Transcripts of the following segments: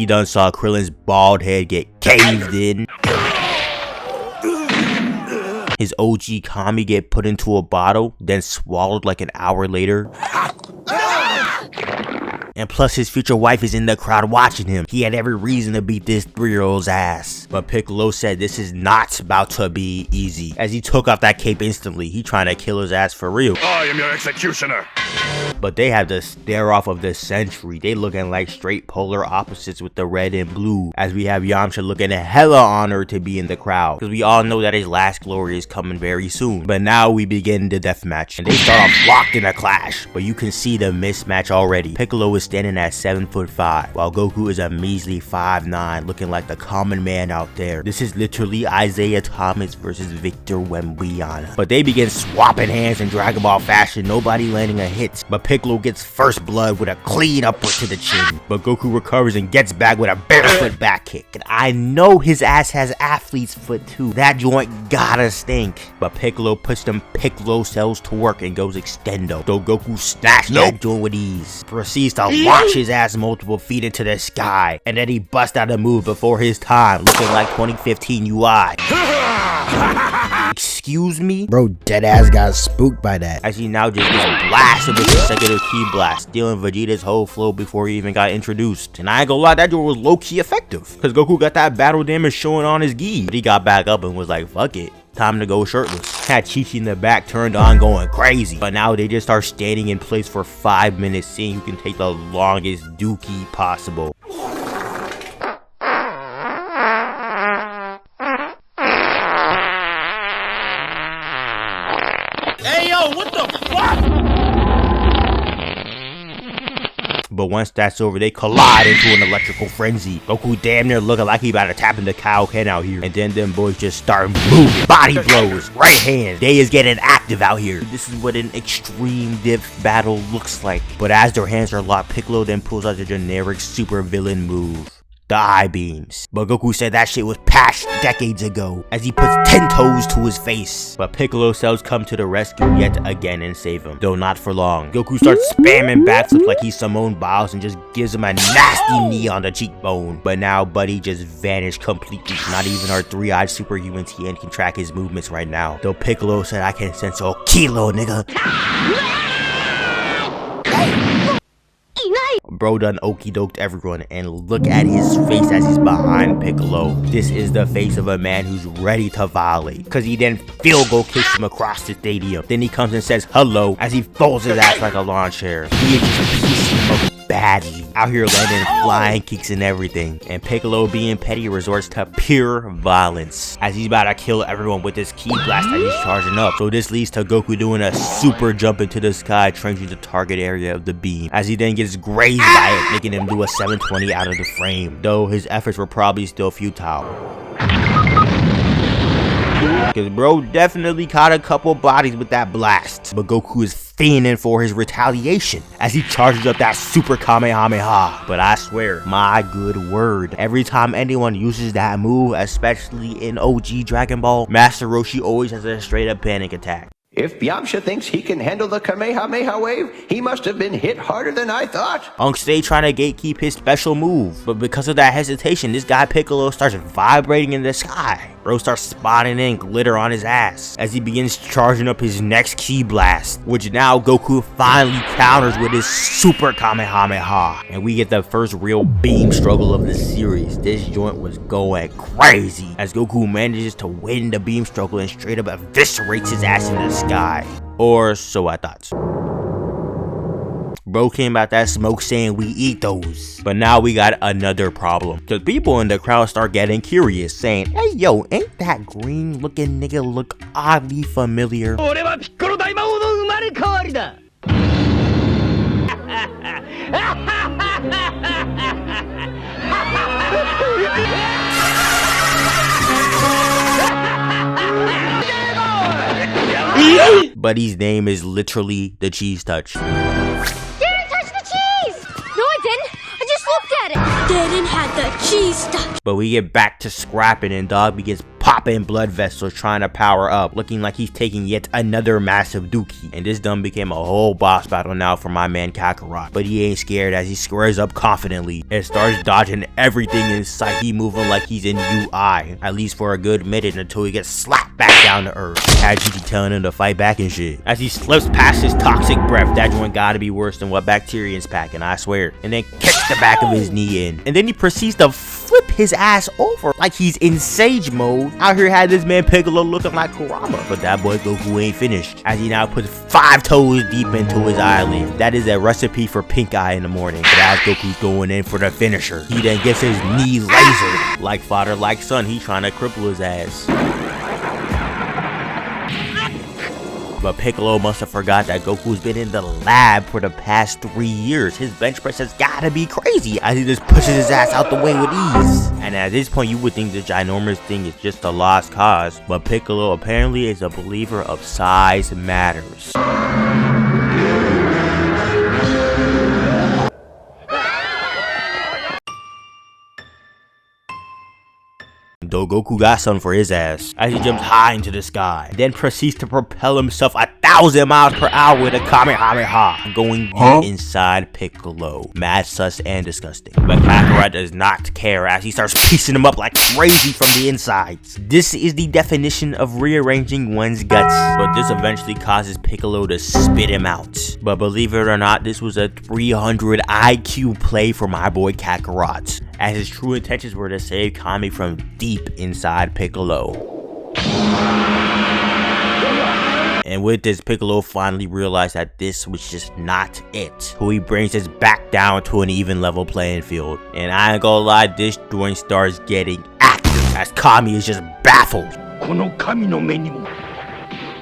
he done saw Krillin's bald head get caved in. His OG Kami get put into a bottle, then swallowed like an hour later. And plus his future wife is in the crowd watching him. He had every reason to beat this 3-year-old's ass. But Piccolo said this is not about to be easy. As he took off that cape instantly, he trying to kill his ass for real. I am your executioner. But they have the stare off of the century. They looking like straight polar opposites with the red and blue. As we have Yamcha looking hella honored to be in the crowd. Because we all know that his last glory is coming very soon. But now we begin the deathmatch. And they start off locked in a clash. But you can see the mismatch already. Piccolo is standing at 7'5", while Goku is a measly 5'9", looking like the common man out there. This is literally Isaiah Thomas versus Victor Wembanyama. But they begin swapping hands in Dragon Ball fashion, nobody landing a hit. But Piccolo gets first blood with a clean upward to the chin. But Goku recovers and gets back with a barefoot back kick. And I know his ass has athlete's foot too. That joint gotta stink. But Piccolo puts them Piccolo cells to work and goes extendo. So Goku snatched that joint with ease. Proceeds to launch his ass multiple feet into the sky. And then he busts out a move before his time, looking like 2015 UI. Excuse me? Bro, deadass got spooked by that. As he now just gets blasted with consecutive ki blast, stealing Vegeta's whole flow before he even got introduced. And I ain't gonna lie, that dude was low-key effective. Cause Goku got that battle damage showing on his gi. But he got back up and was like, fuck it. Time to go shirtless. Had Chi-Chi in the back turned on going crazy. But now they just start standing in place for 5 minutes, seeing who can take the longest dookie possible. Hey yo, what the fuck? But once that's over, they collide into an electrical frenzy. Goku damn near looking like he about to tap into Kaioken out here. And then them boys just start moving. Body blows, right hands. They is getting active out here. This is what an extreme diff battle looks like. But as their hands are locked, Piccolo then pulls out the generic super villain move. The eye beams. But Goku said that shit was patched decades ago, as he puts 10 toes to his face. But Piccolo cells come to the rescue yet again and save him, though not for long. Goku starts spamming backflips like he's Simone Biles and just gives him a nasty knee on the cheekbone. But now Buddy just vanished completely. Not even our 3-eyed superhuman Tien can track his movements right now. Though Piccolo said I can sense a kilo, nigga. Bro done okey-doked everyone, and look at his face as he's behind Piccolo. This is the face of a man who's ready to violate, cause he then field goal kicks him across the stadium. Then he comes and says hello as he folds his ass like a lawn chair. He is just piecing him up badly, out here landing flying kicks and everything. And Piccolo, being petty, resorts to pure violence as he's about to kill everyone with this ki blast that he's charging up. So this leads to Goku doing a super jump into the sky, trenching the target area of the beam, as he then gets grazed by it, making him do a 720 out of the frame, though his efforts were probably still futile. Cause bro definitely caught a couple bodies with that blast. But Goku is fiending for his retaliation as he charges up that super Kamehameha. But I swear, my good word, every time anyone uses that move, especially in OG Dragon Ball, Master Roshi always has a straight up panic attack. If Yamcha thinks he can handle the Kamehameha wave, he must have been hit harder than I thought. Unc stay trying to gatekeep his special move, but because of that hesitation, this guy Piccolo starts vibrating in the sky. Bro starts spotting in glitter on his ass as he begins charging up his next ki blast, which now Goku finally counters with his super Kamehameha. And we get the first real beam struggle of the series. This joint was going crazy as Goku manages to win the beam struggle and straight up eviscerates his ass in the sky. Or so I thought. Bro came out that smoke saying we eat those. But now we got another problem. Cause people in the crowd start getting curious, saying, hey yo, ain't that green looking nigga look oddly familiar? But his name is literally the Cheese Touch. Didn't have the cheese touch. But we get back to scrapping and Dog begins popping popping blood vessels trying to power up, looking like he's taking yet another massive dookie. And this done became a whole boss battle now for my man Kakarot. But he ain't scared as he squares up confidently and starts dodging everything in sight. He moving like he's in UI, at least for a good minute until he gets slapped back down to earth. Had GT telling him to fight back and shit. As he slips past his toxic breath, that joint gotta be worse than what Bacterian's packing, I swear. And then kicks the back of his knee in. And then he proceeds to flip his ass over like he's in Sage mode. Out here had this man Piccolo looking like Kurama. But that boy Goku ain't finished, as he now puts 5 toes deep into his eyelid. That is a recipe for pink eye in the morning. But as Goku's going in for the finisher, he then gets his knee lasered. Like father, like son, he trying to cripple his ass. But Piccolo must have forgot that Goku's been in the lab for the past 3 years. His bench press has gotta be crazy as he just pushes his ass out the way with ease. And at this point you would think the ginormous thing is just a lost cause, but Piccolo apparently is a believer of size matters. Though Goku got something for his ass as he jumps high into the sky, then proceeds to propel himself 1,000 miles per hour with a Kamehameha, going deep inside Piccolo. Mad, sus, and disgusting. But Kakarot does not care as he starts piecing him up like crazy from the insides. This is the definition of rearranging one's guts, but this eventually causes Piccolo to spit him out. But believe it or not, this was a 300 IQ play for my boy Kakarot, as his true intentions were to save Kami from deep inside Piccolo. And with this, Piccolo finally realized that this was just not it. So he brings us back down to an even level playing field. And I ain't gonna lie, this joint starts getting active as Kami is just baffled.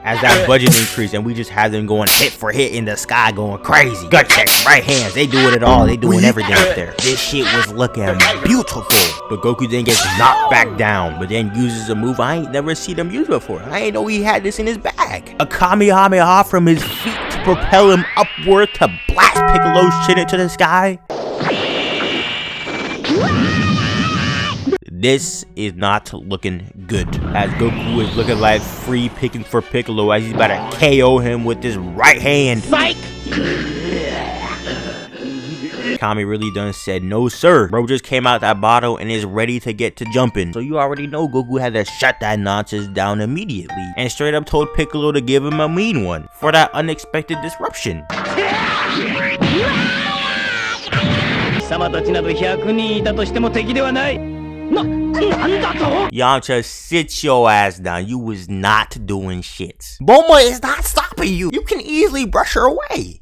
As that budget increased and we just have them going hit for hit in the sky going crazy. Gut checks, right hands, they doing it all. They doing everything up there. This shit was looking beautiful. But Goku then gets knocked back down, but then uses a move I ain't never seen him use before. I ain't know he had this in his bag. A Kamehameha from his feet to propel him upward to blast Piccolo's chin into the sky. This is not looking good, as Goku is looking like free picking for Piccolo as he's about to KO him with his right hand. Psych! Kami really done said no sir. Bro just came out that bottle and is ready to get to jumping. So you already know Goku had to shut that nonsense down immediately and straight up told Piccolo to give him a mean one for that unexpected disruption. Yamcha, sit your ass down. You was not doing shit. Bulma is not stopping you. You can easily brush her away.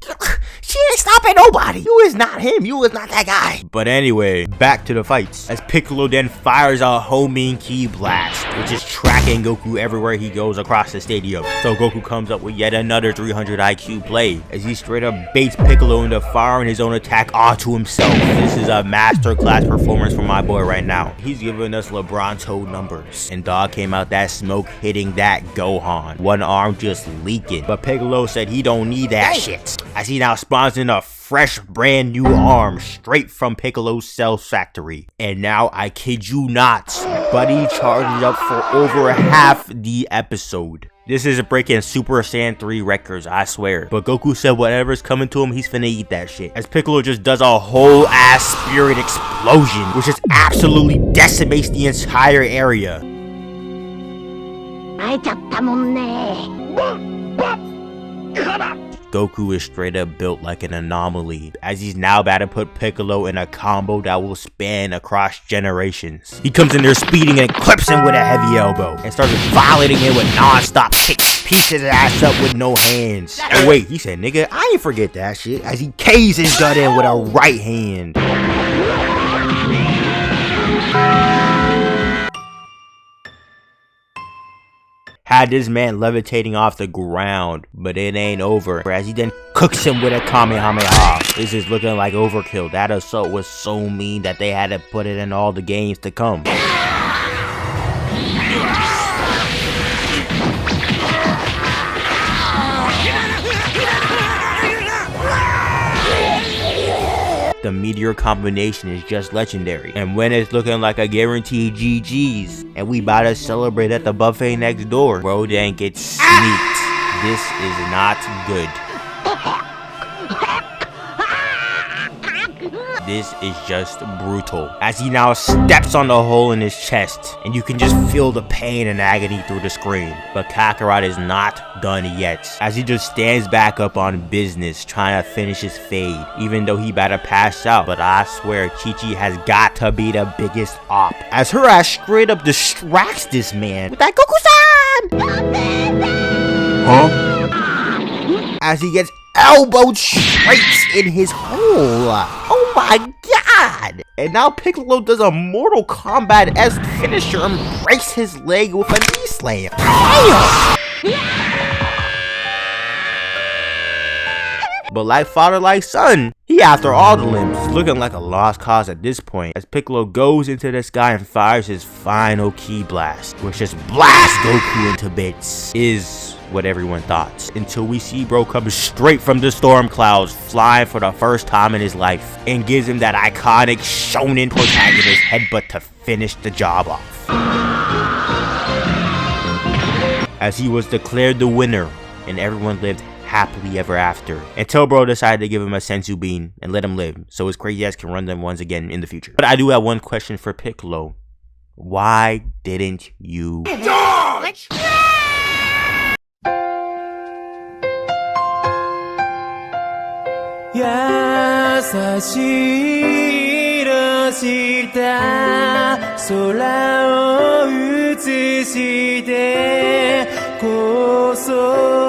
She ain't stopping nobody. You is not him. You is not that guy. But anyway, back to the fights. As Piccolo then fires a homing ki blast, which is tracking Goku everywhere he goes across the stadium. So Goku comes up with yet another 300 IQ play as he straight up baits Piccolo into firing his own attack onto himself. This is a masterclass performance from my boy right now. He's giving us LeBron toe numbers. And dog came out that smoke hitting that Gohan. One arm just leaking. But Piccolo said he don't need that shit, as he now spawns in a fresh brand new arm straight from Piccolo's cell factory. And now I kid you not, Buddy charged up for over half the episode. This is breaking Super Saiyan 3 records, I swear. But Goku said whatever's coming to him, he's finna eat that shit. As Piccolo just does a whole ass spirit explosion, which just absolutely decimates the entire area. Goku is straight up built like an anomaly, as he's now about to put Piccolo in a combo that will span across generations. He comes in there speeding and clips him with a heavy elbow and starts violating him with non-stop kicks, beats his ass up with no hands. Oh wait, he said nigga, I ain't forget that shit, as he caves his gut in with a right hand. Had this man levitating off the ground, but it ain't over, as he then cooks him with a Kamehameha. This is looking like overkill. That assault was so mean that they had to put it in all the games to come. The meteor combination is just legendary. And when it's looking like a guaranteed GG's, and we about to celebrate at the buffet next door, bro then gets sneaked. This is not good. This is just brutal. As he now steps on the hole in his chest, and you can just feel the pain and agony through the screen. But Kakarot is not done yet, as he just stands back up on business, trying to finish his fade, even though he better pass out. But I swear, Chi-Chi has got to be the biggest op, as her ass straight up distracts this man with that Goku-san! Huh? As he gets elbowed straight in his hole. Oh my god! And now Piccolo does a Mortal Kombat-esque finisher and breaks his leg with a knee slam. Damn! But like father, like son, he after all the limbs, looking like a lost cause at this point, as Piccolo goes into the sky and fires his final ki blast, which just blasts Goku into bits, is what everyone thought, until we see bro come straight from the storm clouds, flying for the first time in his life, and gives him that iconic shonen protagonist headbutt to finish the job off. As he was declared the winner, and everyone lived happily ever after, until bro decided to give him a senzu bean and let him live, so his crazy ass can run them once again in the future. But I do have one question for Piccolo. Why didn't you dodge? Yasashi shita 空を映してこそ